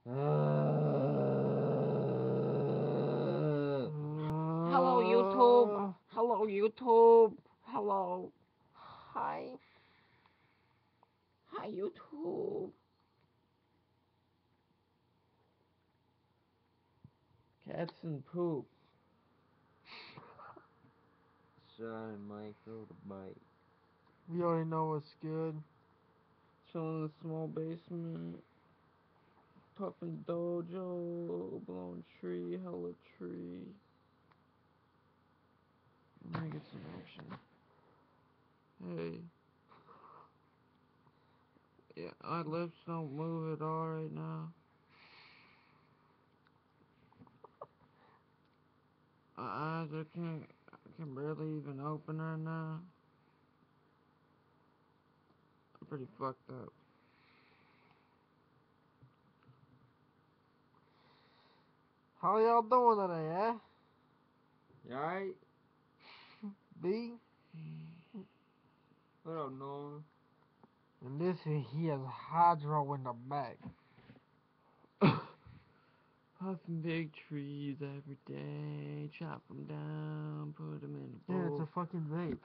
Hello YouTube. Hello YouTube. Hello. Hi. Hi YouTube. Cats and poop. Shine Michael the bite. We already know what's good. Chilling in the small basement. Puffin' dojo. Blowing tree. Hella tree. Let me get some action. Hey. Yeah, my lips don't move at all right now. My eyes I can barely even open right now. I'm pretty fucked up. How y'all doing today, eh? You alright? B? What up, Noah? And this he has hydro in the back. Puffing big trees every day, chop them down, put them in a Yeah, it's bowl. a fucking vape.